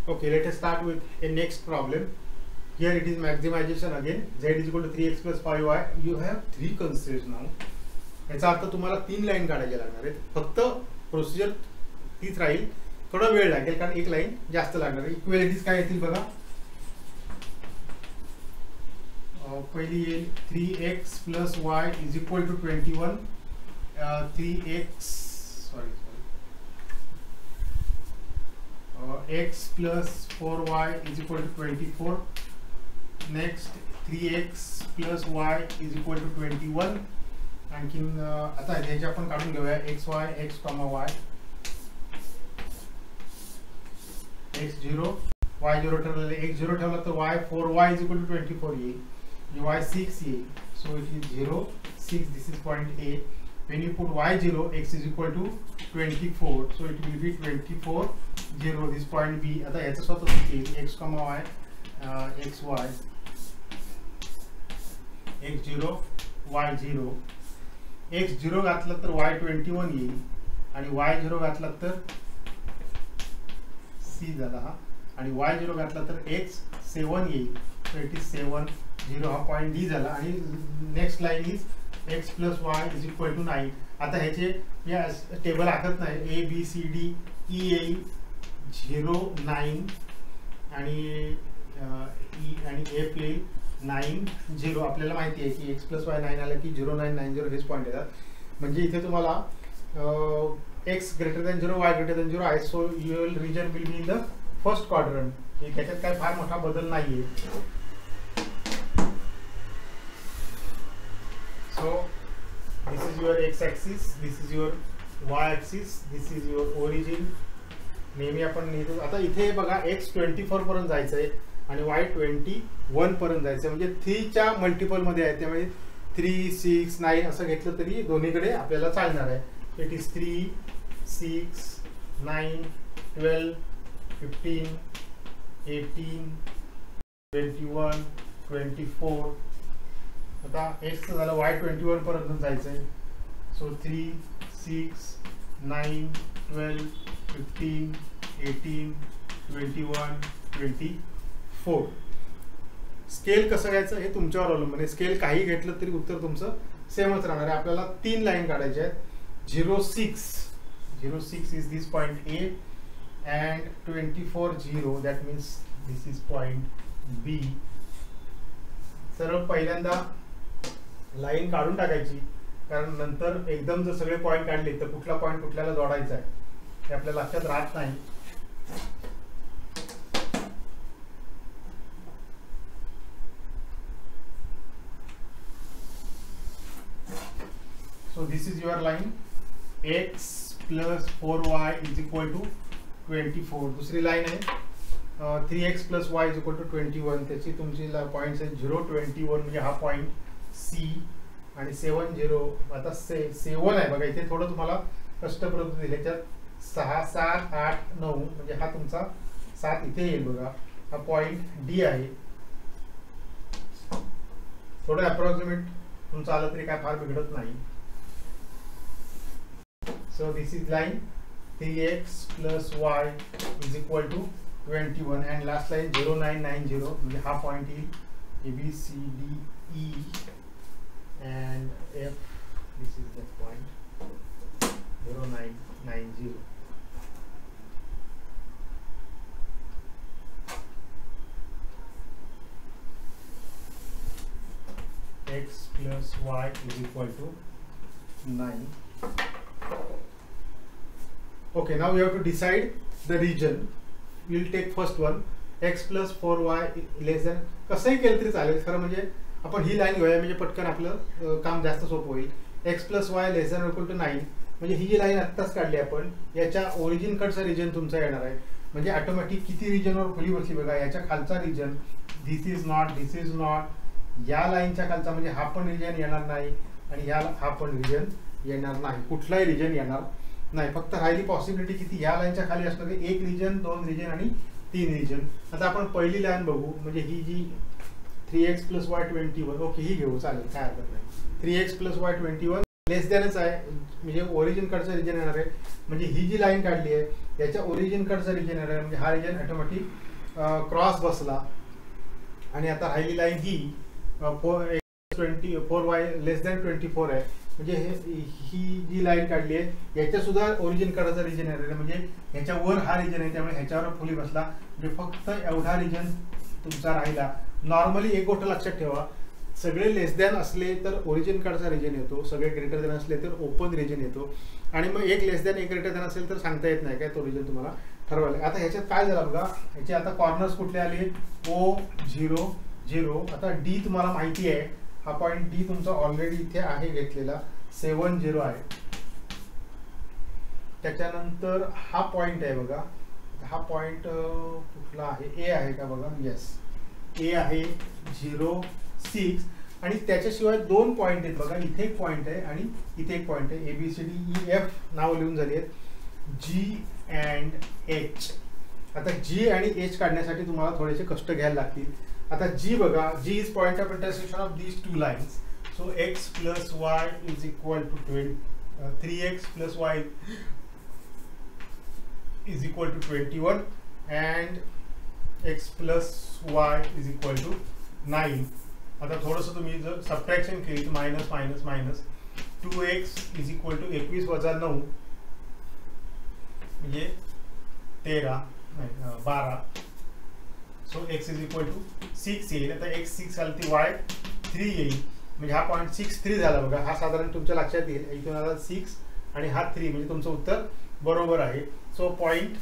Okay, let us start with a next problem. Here it is maximization again. Z is equal to 3x plus 5y. You have 3 constraints now. याचा अर्थ तुम्हाला 3 line काढायला लागणार आहेत. फक्त procedure तीच राहील. थोडा वेळ लागेल कारण एक लाईन जास्त लागणार आहे. इक्वेलिटीज काय येतील बघा. पहिली येईल 3x plus y is equal to 21. 3x x plus 4y is equal to 24. Next 3x plus y is equal to 21. आणखीन आता ह्याचे आपण काढून घेऊया x y x comma y. x0 y0 ठरलेले x0 ठेवला तर y 4y is equal to 24 येईल. y 6 येईल. So it is 0 6. This is point A. When you put y0, x is equal to 24. So it will be 24 0. This point B. आता याचा स्वतः येईल x comma y x y x0 y0. x0 घातलं तर y 21 येईल आणि y0 घातला तर c झाला हा आणि y0 घातला तर x 7 येईल. So it is 7 0 हा पॉइंट D झाला आणि next line is x plus y is equal to 9. आता ह्याचे या टेबल आखत नाही. A B C D E येईल 0 9 आणि E आणि F येईल 9 0. आपल्याला माहिती आहे की x plus y 9 आला की 0 9 9 0 हेच पॉइंट येतात. म्हणजे इथे तुम्हाला x greater than 0 y greater than 0 आहे. So your region will be in the first quadrant. त्याच्यात काय फार मोठा बदल नाहीये. So this is your x-axis, this is your y-axis, this is your origin. नेहमी आपण नेहमी आता इथे बघा x 24 पर्यंत जायचं आहे आणि y 21 पर्यंत जायचं आहे. म्हणजे 3 च्या मल्टिपल मध्ये आहे. त्यामुळे 3 6 9 असं घेतलं तरी दोन्हीकडे आपल्याला चालणार आहे. It is 3 6 9 12 15 18 21 24. आता x झालं y 21 पर्यंत जायचं आहे. सो 3 6 9 12 15 18 21 24. स्केल कसं घ्यायचं हे तुमच्यावर अवलंबून आहे. स्केल काही घेतलं तरी उत्तर तुमचं सेमच राहणार आहे. आपल्याला 3 लाईन काढायच्या आहेत. 0 6 is this point A and 24 0 that means this is point B. सरळ पहिल्यांदा लाईन काढून टाकायची कारण नंतर एकदम जर सगळे पॉइंट काढले तर कुठला पॉइंट कुठल्याला जोडायचा आहे हे आपल्या लक्षात राहत नाही. So this is your line x plus 4y is equal to 24. दुसरी लाईन आहे 3x plus y is equal to 21. त्याची तुमची पॉइंट्स आहे 0 21 म्हणजे हा पॉइंट C आणि 7 0. आता 7 आहे बघा. इथे थोडं तुम्हाला कष्टप्रद दिले. त्याच्यात 6 7 8 9 म्हणजे हा तुमचा 7 इथे येईल बघा. हा पॉइंट D आहे. थोडं अप्रॉक्सिमेट तुमचं आलं तरी काय फार बिघडत नाही. So this is line 3x plus y is equal to 21 and last line 0 9 9 0 म्हणजे हा पॉइंट येईल. A B C D E and F. This is the point 0 9 9 0. X plus y is equal to 9. Okay, now we have to decide the region. We'll take first one. X plus 4y less than. कसंही केलं तरी चालेल. खरं म्हणजे आपण ही line घेऊया म्हणजे पटकन आपलं काम जास्त सोपं होईल. x plus y less than or equal to 9 म्हणजे ही जी लाईन आत्ताच काढली आपण याच्या ओरिजिन कडचा रिजन तुमचा येणार आहे. म्हणजे ऑटोमॅटिक किती रिजनवर खुली बसली बघा. याच्या खालचा रिजन दिस इज नॉट या लाईनच्या खालचा म्हणजे हा पण रिजन येणार नाही आणि हा पण रिजन येणार नाही. कुठलाही रिजन येणार नाही. फक्त राहिली पॉसिबिलिटी किती या लाईनच्या खाली असणार आहे. 1 रिजन 2 रिजन आणि 3 रिजन. आता आपण पहिली लाईन बघू म्हणजे ही जी 3x plus y 21. ओके ही घेऊ चालेल काय हरकत नाही. 3x plus y 21 लेस दॅनच आहे, म्हणजे ओरिजिन कडचा रिजन येणार आहे. म्हणजे ही जी लाईन काढली आहे याच्या ओरिजिन कडचा रिजन येणार आहे, म्हणजे हा रिजन ऑटोमॅटिक क्रॉस बसला. आणि आता राहिली लाईन ही 4y लेस दॅन 24 आहे, म्हणजे ही जी लाईन काढली आहे याच्या सुद्धा ओरिजिन कडचा रिजन येणार आहे, म्हणजे ह्याच्यावर हा रिजन आहे त्यामुळे ह्याच्यावर फुली बसला. म्हणजे फक्त एवढा रिजन तुमचा राहिला. नॉर्मली एक गोष्ट लक्षात ठेवा, सगळे लेस दॅन असले तर ओरिजिन कडचा रिजन येतो, सगळे ग्रेटर दॅन असले तर ओपन रिजन येतो. आणि मग एक लेस दॅन एक ग्रेटर दॅन असेल तर सांगता येत नाही काय तो रिजन तुम्हाला ठरवायला. आता ह्याच्यात काय झालं बघा, ह्याचे आता कॉर्नर्स कुठले आले, O0 0. आता डी तुम्हाला माहिती आहे, हा पॉईंट डी तुमचा ऑलरेडी इथे आहे घेतलेला 7 0 आहे. त्याच्यानंतर हा पॉईंट आहे बघा, हा पॉईंट कुठला आहे, ए आहे का बघा, येस ए आहे 0 6. आणि त्याच्याशिवाय दोन पॉईंट आहेत बघा, इथे एक पॉईंट आहे आणि इथे एक पॉईंट आहे. ABCDEF नाव लिहून झाली आहेत, G and H. आता G आणि H काढण्यासाठी तुम्हाला थोडेसे कष्ट घ्यायला लागतील. आता G बघा, G is point of intersection of these two lines. So x plus y is equal to 3x plus y is equal to 21 and x plus y is equal to 9. आता थोडंसं तुम्ही जर सबट्रॅक्शन केली तर minus minus minus 2x is equal to 21 वजा 9 म्हणजे 12. So x is equal to 6 येईल. आता x 6 आली ती y 3 येईल, म्हणजे हा पॉईंट 6 3 झाला बघा. हा साधारण तुमच्या लक्षात येईल, इथून आला 6 आणि हा 3, म्हणजे तुमचं उत्तर बरोबर आहे. So point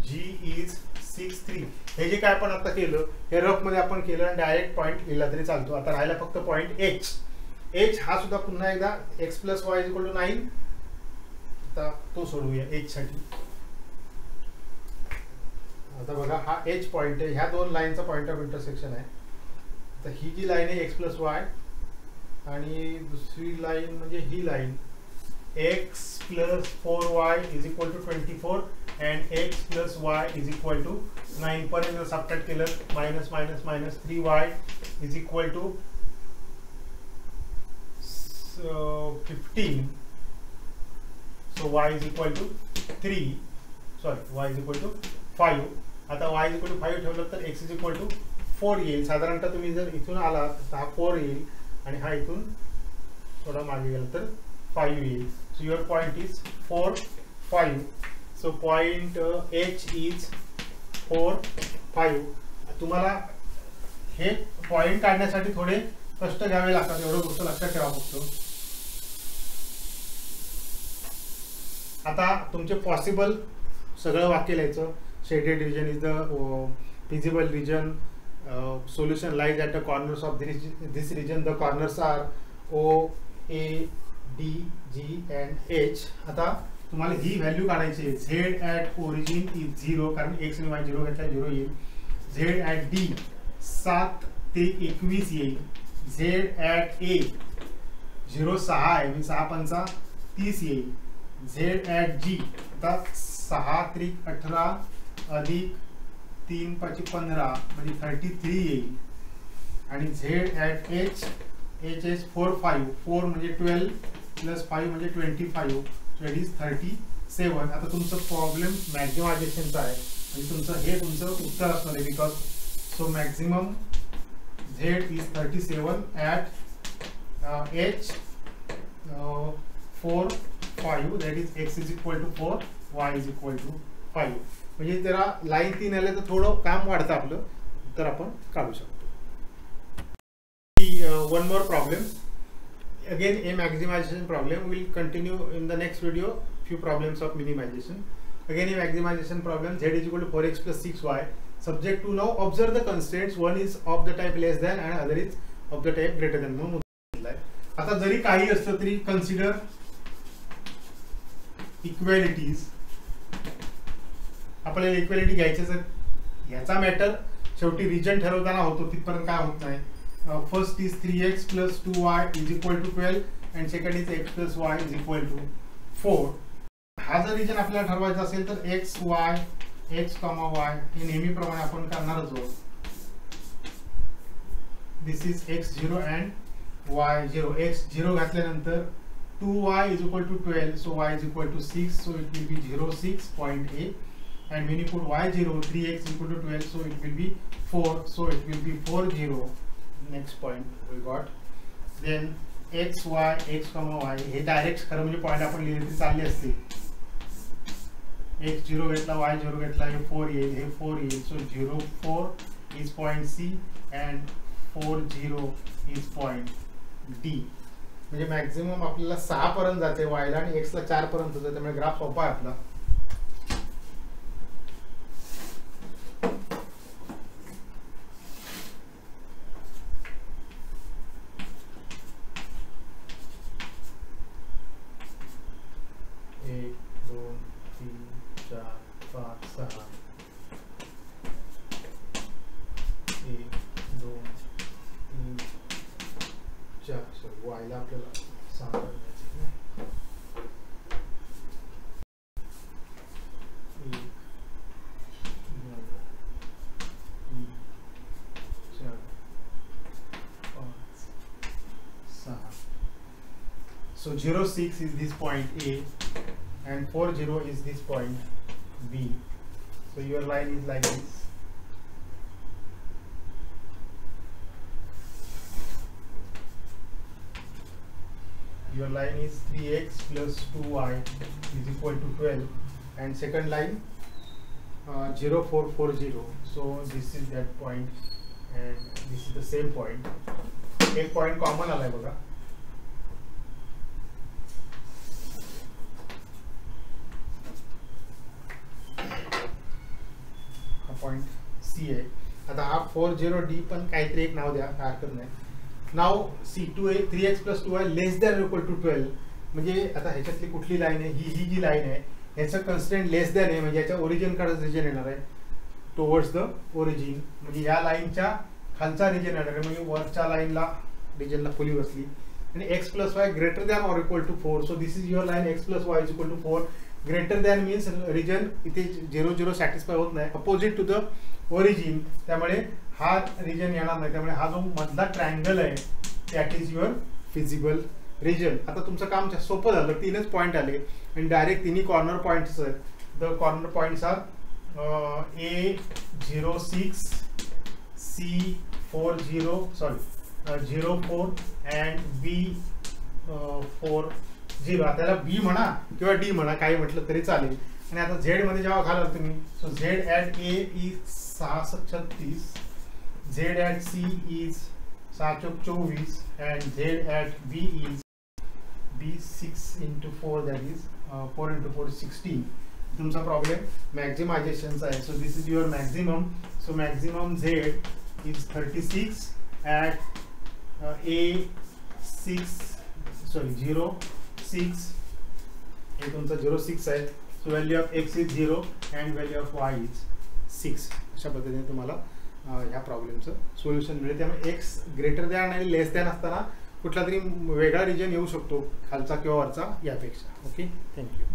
G is 6 3. हे जे काय आपण आता केलं हे रफ मध्ये आपण केलं आणि डायरेक्ट पॉईंट लिहिला तरी चालतो. आता राहिला फक्त पॉईंट H हा सुद्धा पुन्हा एकदा x plus y is equal to 9. आता तो सोडवूया H साठी. आता बघा हा H पॉईंट आहे, ह्या दोन लाईनचा पॉईंट ऑफ इंटरसेक्शन आहे. तर ही जी लाईन आहे x प्लस वाय आणि दुसरी लाईन म्हणजे ही line x plus 4y is equal to 24 and x plus y is equal to 9. पर्यंत सबट्रॅक्ट केलं minus minus minus 3y is equal to 15. So y is equal to 3. Sorry, y is equal to 5. आता y is equal to 5 ठेवलं तर x is equal to 4 येईल. साधारणतः तुम्ही जर इथून आला तर हा 4 येईल आणि हा इथून थोडा मागे गेला तर 5 येईल. So your point is 4 5. So point H is 4 5. तुम्हाला हे पॉइंट काढण्यासाठी थोडे कष्ट घ्यावे लागतात, एवढं गोष्ट लक्षात ठेवा फक्त. आता तुमचे पॉसिबल सगळं वाक्य लिहायचं. Shaded region is the feasible region. Solution lies at the corners of this region. The corners are O, A, D, G and H. आता तुम्हाला ही व्हॅल्यू काढायची आहे. Z at origin is 0, कारण x आणि y 0 घेतला 0 येईल. Z at D 7 ते 21 येईल. Z at A 0 6 आहे, म्हणजे 6 पंचा 30 येईल. Z at G आता 6 त्रिक 18 अधिक 3 5 15 म्हणजे 33 येईल. आणि Z at H is 4 5 4 म्हणजे 12 प्लस 5 म्हणजे 25, so it is 37. आता तुमचं प्रॉब्लेम मॅक्झिमायझेशनचा आहे, म्हणजे तुमचं हे तुमचं उत्तर असणार आहे. Because so maximum Z is 37 at H 4 5, that is x is equal to 4, y is equal to 5. म्हणजे जरा लाईन 3 आले तर थोडं काम वाढतं आपलं, तर आपण काढू शकतो. One more problem, again a maximization problem. We'll continue in the next video few problems of minimization. Again a maximization problem. Z is equal to 4x plus 6y. Subject to now observe the constraints. One is of the type less than and other is of the type greater than. म्हणून आता जरी काही असलं तरी consider equalities. आपल्याला equality घ्यायचे तर ह्याचा मॅटर शेवटी रिजन ठरवताना होतो, तिथपर्यंत काय होत नाही. First is 3x plus 2y is equal to 12 and second is x plus y is equal to 4. हा जर रिजन आपल्याला ठरवायचा असेल तर x y x, y हे नेहमीप्रमाणे आपण करणारच आहोत. दिस is x0 and y 0, x 0 घातल्यानंतर 2y is equal to 12, so y is equal to 6, so it will be 0, 6 point A. And when you put y 0, 3x equal to 12, so it will be 4, so it will be 4 0. Next point we got. Then x y x comma y हे direct खरं म्हणजे point आपण लिहिले तरी चालले असते. x 0 घेतला, y 0 घेतला, हे 4 येईल, हे 4 येईल, so 0 4 is point C and 4 0 is point D. म्हणजे मॅक्झिमम आपल्याला 6 पर्यंत जाते y ला आणि x ला 4 पर्यंत जाते, त्यामुळे ग्राफ सोपा आहे आपला. वायला आपल्याला 6 करायचे ना. 1 2 3 4 5 6. So 0 6 is this point A and 4 0 is this point B. So your line is like this. Your line is 3x plus 2y is equal to 12, and second line 0 4 4 0. So this is that point and this is the same point. एक point common आलाय बघा. हा point C आहे. आता हा 4 0 D पण काहीतरी एक नाव द्या, काय हरकत नाही. नाव C 2a 3x plus 2y less than equal to 12. म्हणजे आता ह्याच्यातली कुठली लाईन आहे, ही जी लाईन आहे ह्याचं कन्स्टंट लेस दॅन आहे, म्हणजे याच्या ओरिजिन कडे रिजन येणार आहे, टुवर्ड्स द ओरिजिन. म्हणजे या लाईनच्या खालचा रिजन येणार आहे, म्हणजे वरच्या लाईनला रिजनला फुली बसली. आणि x plus y greater than or equal to 4. So this is your line x plus y is equal to 4. Greater than means region इथे 0 0 सॅटिस्फाय होत नाही, अपोजिट टू द ओरिजिन, त्यामुळे हा रिजन येणार नाही. त्यामुळे हा जो मधला ट्रायंगल आहे that is your feasible region. आता तुमचं काम सोपं झालं, 3च पॉईंट आले आणि डायरेक्ट 3 कॉर्नर पॉईंट्स आहेत. The corner points are A06 C40 04 and B40. त्याला B म्हणा किंवा D म्हणा, काही म्हटलं तरी चालेल. आणि आता Z मध्ये जेव्हा घालाल तुम्ही, so Z at A is 6 36, Z at C is 6 24 and Z at B is B6 into 4, that is 4 into 4 is 16. तुमचा प्रॉब्लेम मॅक्झिमायझेशनचा आहे. So this is your maximum. So maximum Z is 36 at A06 हे तुमचा 06 आहे. So value of x is 0 and value of y is 6. अशा पद्धतीने तुम्हाला ह्या प्रॉब्लेमचं solution मिळेल. त्यामुळे एक्स ग्रेटर दॅन आणि लेस दॅन असताना कुठला तरी वेगळा रिजन येऊ शकतो, खालचा किंवा वरचा यापेक्षा. Okay, thank you.